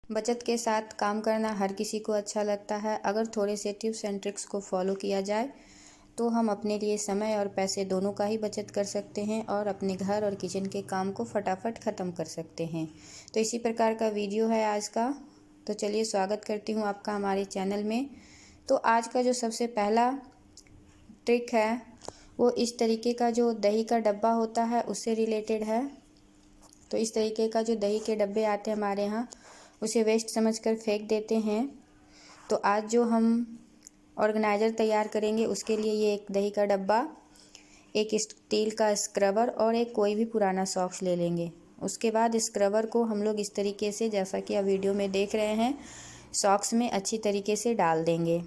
बचत के साथ काम करना हर किसी को अच्छा लगता है। अगर थोड़े से टिप्स एंड ट्रिक्स को फॉलो किया जाए तो हम अपने लिए समय और पैसे दोनों का ही बचत कर सकते हैं और अपने घर और किचन के काम को फटाफट ख़त्म कर सकते हैं। तो इसी प्रकार का वीडियो है आज का। तो चलिए स्वागत करती हूँ आपका हमारे चैनल में। तो आज का जो सबसे पहला ट्रिक है वो इस तरीके का जो दही का डब्बा होता है उससे रिलेटेड है। तो इस तरीके का जो दही के डब्बे आते हैं हमारे यहाँ, उसे वेस्ट समझकर फेंक देते हैं। तो आज जो हम ऑर्गेनाइज़र तैयार करेंगे उसके लिए ये एक दही का डब्बा, एक स्टील का स्क्रबर और एक कोई भी पुराना सॉक्स ले लेंगे। उसके बाद स्क्रबर को हम लोग इस तरीके से, जैसा कि आप वीडियो में देख रहे हैं, सॉक्स में अच्छी तरीके से डाल देंगे।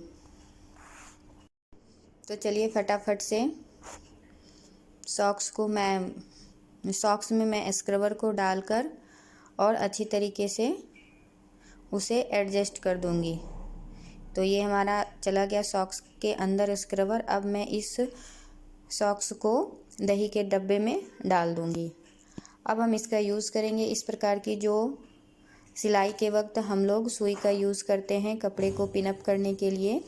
तो चलिए फटाफट से सॉक्स में मैं स्क्रबर को डालकर और अच्छी तरीके से उसे एडजस्ट कर दूंगी। तो ये हमारा चला गया सॉक्स के अंदर स्क्रबर। अब मैं इस सॉक्स को दही के डब्बे में डाल दूंगी। अब हम इसका यूज़ करेंगे इस प्रकार की, जो सिलाई के वक्त हम लोग सुई का यूज़ करते हैं कपड़े को पिन अप करने के लिए।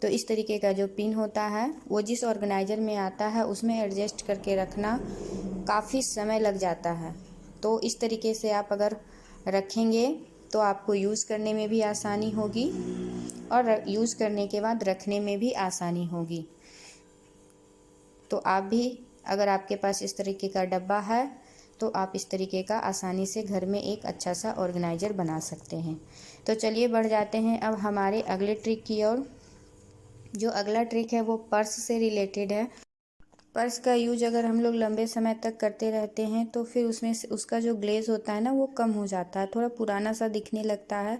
तो इस तरीके का जो पिन होता है वो जिस ऑर्गेनाइज़र में आता है उसमें एडजस्ट करके रखना काफ़ी समय लग जाता है। तो इस तरीके से आप अगर रखेंगे तो आपको यूज़ करने में भी आसानी होगी और यूज़ करने के बाद रखने में भी आसानी होगी। तो आप भी, अगर आपके पास इस तरीके का डब्बा है तो आप इस तरीके का आसानी से घर में एक अच्छा सा ऑर्गेनाइज़र बना सकते हैं। तो चलिए बढ़ जाते हैं अब हमारे अगले ट्रिक की ओर। जो अगला ट्रिक है वो पर्स से रिलेटेड है। पर्स का यूज अगर हम लोग लंबे समय तक करते रहते हैं तो फिर उसमें से उसका जो ग्लेज होता है ना वो कम हो जाता है, थोड़ा पुराना सा दिखने लगता है।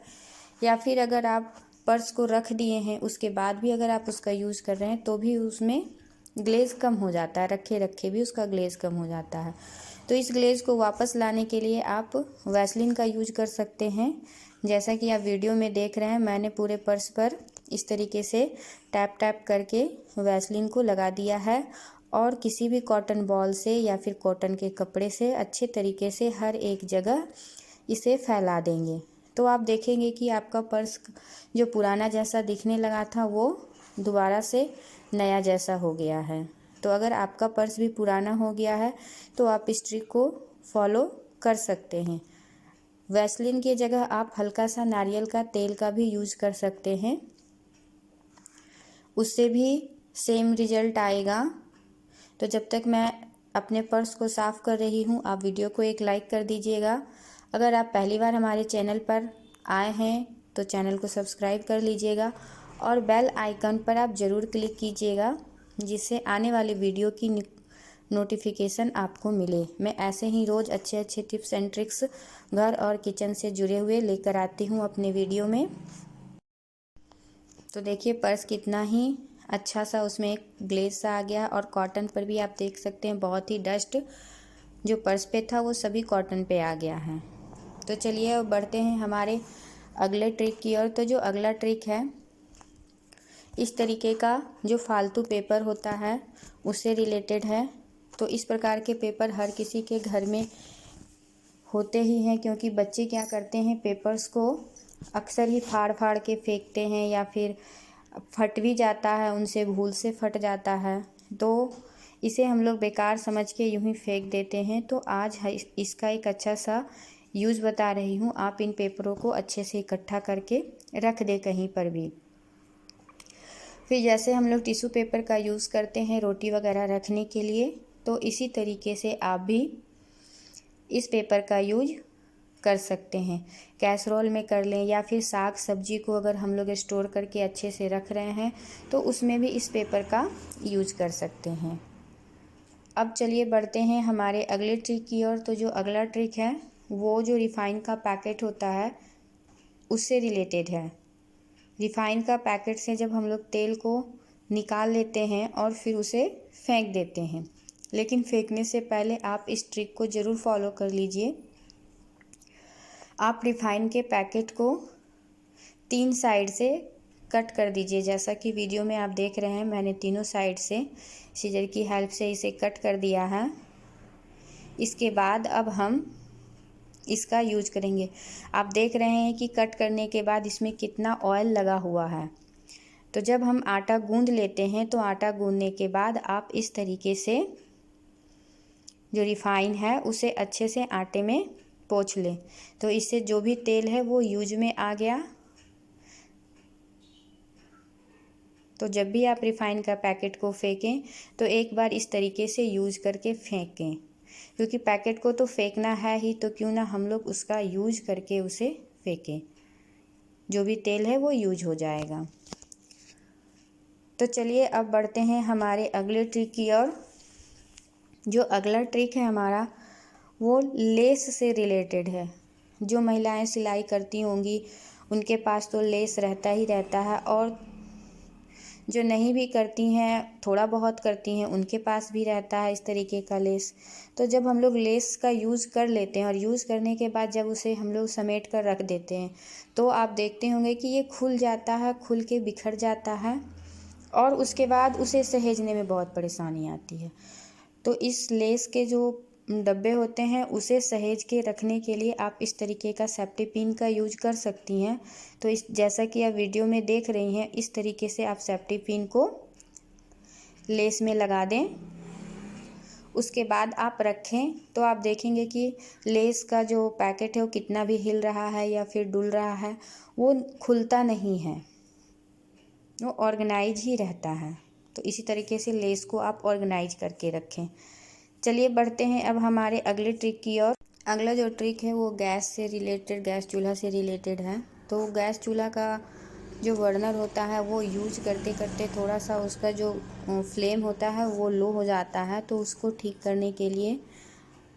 या फिर अगर आप पर्स को रख दिए हैं उसके बाद भी अगर आप उसका यूज़ कर रहे हैं तो भी उसमें ग्लेज कम हो जाता है, रखे रखे भी उसका ग्लेज कम हो जाता है। तो इस ग्लेज को वापस लाने के लिए आप वैसलीन का यूज कर सकते हैं। जैसा कि आप वीडियो में देख रहे हैं, मैंने पूरे पर्स पर इस तरीके से टैप टैप करके वैसलीन को लगा दिया है और किसी भी कॉटन बॉल से या फिर कॉटन के कपड़े से अच्छे तरीके से हर एक जगह इसे फैला देंगे। तो आप देखेंगे कि आपका पर्स जो पुराना जैसा दिखने लगा था वो दोबारा से नया जैसा हो गया है। तो अगर आपका पर्स भी पुराना हो गया है तो आप इस ट्रिक को फॉलो कर सकते हैं। वैसलीन की जगह आप हल्का सा नारियल का तेल का भी यूज़ कर सकते हैं, उससे भी सेम रिजल्ट आएगा। तो जब तक मैं अपने पर्स को साफ़ कर रही हूँ आप वीडियो को एक लाइक कर दीजिएगा। अगर आप पहली बार हमारे चैनल पर आए हैं तो चैनल को सब्सक्राइब कर लीजिएगा और बेल आइकन पर आप ज़रूर क्लिक कीजिएगा, जिससे आने वाले वीडियो की नोटिफिकेशन आपको मिले। मैं ऐसे ही रोज़ अच्छे अच्छे टिप्स एंड ट्रिक्स घर और किचन से जुड़े हुए लेकर आती हूँ अपने वीडियो में। तो देखिए पर्स कितना ही अच्छा सा उसमें एक ग्लेज सा आ गया और कॉटन पर भी आप देख सकते हैं बहुत ही डस्ट जो पर्स पे था वो सभी कॉटन पे आ गया है। तो चलिए अब बढ़ते हैं हमारे अगले ट्रिक की ओर। तो जो अगला ट्रिक है, इस तरीके का जो फालतू पेपर होता है उससे रिलेटेड है। तो इस प्रकार के पेपर हर किसी के घर में होते ही हैं, क्योंकि बच्चे क्या करते हैं, पेपर्स को अक्सर ही फाड़ फाड़ के फेंकते हैं या फिर फट भी जाता है, उनसे भूल से फट जाता है तो इसे हम लोग बेकार समझ के यूं ही फेंक देते हैं। तो आज इसका एक अच्छा सा यूज़ बता रही हूँ। आप इन पेपरों को अच्छे से इकट्ठा करके रख दें कहीं पर भी। फिर जैसे हम लोग टिश्यू पेपर का यूज़ करते हैं रोटी वगैरह रखने के लिए, तो इसी तरीके से आप भी इस पेपर का यूज कर सकते हैं। कैसरोल में कर लें या फिर साग सब्जी को अगर हम लोग स्टोर करके अच्छे से रख रहे हैं तो उसमें भी इस पेपर का यूज कर सकते हैं। अब चलिए बढ़ते हैं हमारे अगले ट्रिक की ओर। तो जो अगला ट्रिक है वो जो रिफ़ाइन का पैकेट होता है उससे रिलेटेड है। रिफ़ाइन का पैकेट से जब हम लोग तेल को निकाल लेते हैं और फिर उसे फेंक देते हैं, लेकिन फेंकने से पहले आप इस ट्रिक को ज़रूर फॉलो कर लीजिए। आप रिफ़ाइन के पैकेट को 3 साइड से कट कर दीजिए। जैसा कि वीडियो में आप देख रहे हैं, मैंने तीनों साइड से सीजर की हेल्प से इसे कट कर दिया है। इसके बाद अब हम इसका यूज करेंगे। आप देख रहे हैं कि कट करने के बाद इसमें कितना ऑयल लगा हुआ है। तो जब हम आटा गूंद लेते हैं तो आटा गूंदने के बाद आप इस तरीके से जो रिफाइन है उसे अच्छे से आटे में पोंछ लें। तो इससे जो भी तेल है वो यूज में आ गया। तो जब भी आप रिफाइन का पैकेट को फेंकें तो एक बार इस तरीके से यूज करके फेंकें, क्योंकि पैकेट को तो फेंकना है ही, तो क्यों ना हम लोग उसका यूज करके उसे फेंकें, जो भी तेल है वो यूज हो जाएगा। तो चलिए अब बढ़ते हैं हमारे अगले ट्रिक की ओर। जो अगला ट्रिक है हमारा वो लेस से रिलेटेड है। जो महिलाएं सिलाई करती होंगी उनके पास तो लेस रहता ही रहता है, और जो नहीं भी करती हैं, थोड़ा बहुत करती हैं, उनके पास भी रहता है इस तरीके का लेस। तो जब हम लोग लेस का यूज़ कर लेते हैं और यूज़ करने के बाद जब उसे हम लोग समेट कर रख देते हैं तो आप देखते होंगे कि ये खुल जाता है, खुल के बिखर जाता है, और उसके बाद उसे सहेजने में बहुत परेशानी आती है। तो इस लेस के जो डब्बे होते हैं उसे सहेज के रखने के लिए आप इस तरीके का सेफ्टी पिन का यूज कर सकती हैं। तो इस जैसा कि आप वीडियो में देख रही हैं, इस तरीके से आप सेफ्टी पिन को लेस में लगा दें। उसके बाद आप रखें तो आप देखेंगे कि लेस का जो पैकेट है वो कितना भी हिल रहा है या फिर डुल रहा है, वो खुलता नहीं है, वो ऑर्गेनाइज ही रहता है। तो इसी तरीके से लेस को आप ऑर्गेनाइज करके रखें। चलिए बढ़ते हैं अब हमारे अगले ट्रिक की ओर। अगला जो ट्रिक है वो गैस से रिलेटेड, गैस चूल्हा से रिलेटेड है। तो गैस चूल्हा का जो बर्नर होता है वो यूज करते करते थोड़ा सा उसका जो फ्लेम होता है वो लो हो जाता है। तो उसको ठीक करने के लिए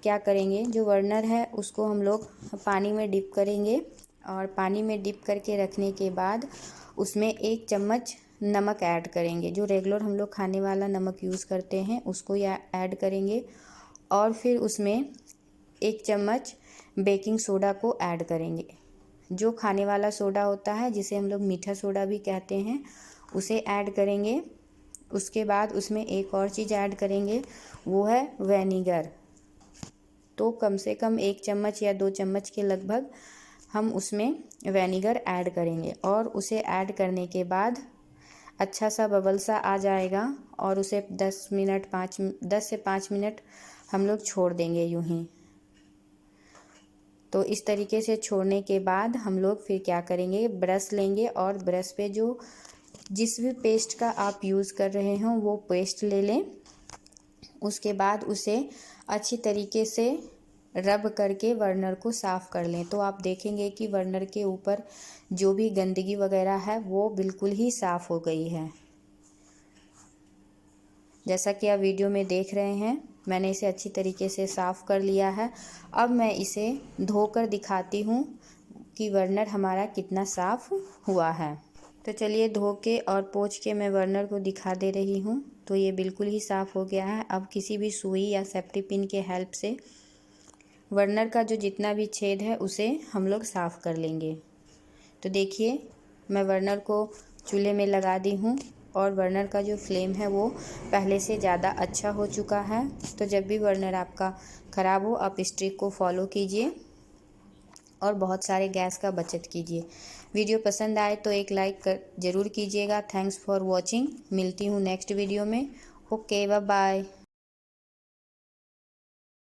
क्या करेंगे, जो बर्नर है उसको हम लोग पानी में डिप करेंगे, और पानी में डिप करके रखने के बाद उसमें 1 चम्मच नमक ऐड करेंगे। जो रेगुलर हम लोग खाने वाला नमक यूज़ करते हैं उसको या ऐड करेंगे, और फिर उसमें 1 चम्मच बेकिंग सोडा को ऐड करेंगे। जो खाने वाला सोडा होता है जिसे हम लोग मीठा सोडा भी कहते हैं, उसे ऐड करेंगे। उसके बाद उसमें एक और चीज़ ऐड करेंगे, वो है विनेगर। तो कम से कम 1 चम्मच या 2 चम्मच के लगभग हम उसमें विनेगर ऐड करेंगे, और उसे ऐड करने के बाद अच्छा सा बबल सा आ जाएगा, और उसे 10 से 5 मिनट हम लोग छोड़ देंगे यूं ही। तो इस तरीके से छोड़ने के बाद हम लोग फिर क्या करेंगे, ब्रश लेंगे, और ब्रश पे जो जिस भी पेस्ट का आप यूज़ कर रहे हो वो पेस्ट ले लें। उसके बाद उसे अच्छी तरीके से रब करके बर्नर को साफ़ कर लें। तो आप देखेंगे कि बर्नर के ऊपर जो भी गंदगी वगैरह है वो बिल्कुल ही साफ़ हो गई है। जैसा कि आप वीडियो में देख रहे हैं, मैंने इसे अच्छी तरीके से साफ़ कर लिया है। अब मैं इसे धोकर दिखाती हूँ कि बर्नर हमारा कितना साफ़ हुआ है। तो चलिए धो के और पोंछ के मैं बर्नर को दिखा दे रही हूँ। तो ये बिल्कुल ही साफ़ हो गया है। अब किसी भी सुई या सेफ्टी पिन के हेल्प से बर्नर का जो जितना भी छेद है उसे हम लोग साफ़ कर लेंगे। तो देखिए मैं बर्नर को चूल्हे में लगा दी हूँ, और बर्नर का जो फ्लेम है वो पहले से ज़्यादा अच्छा हो चुका है। तो जब भी बर्नर आपका ख़राब हो आप इस ट्रिक को फॉलो कीजिए और बहुत सारे गैस का बचत कीजिए। वीडियो पसंद आए तो एक लाइक ज़रूर कीजिएगा। Thanks for watching. मिलती हूँ नेक्स्ट वीडियो में। Okay, bye bye.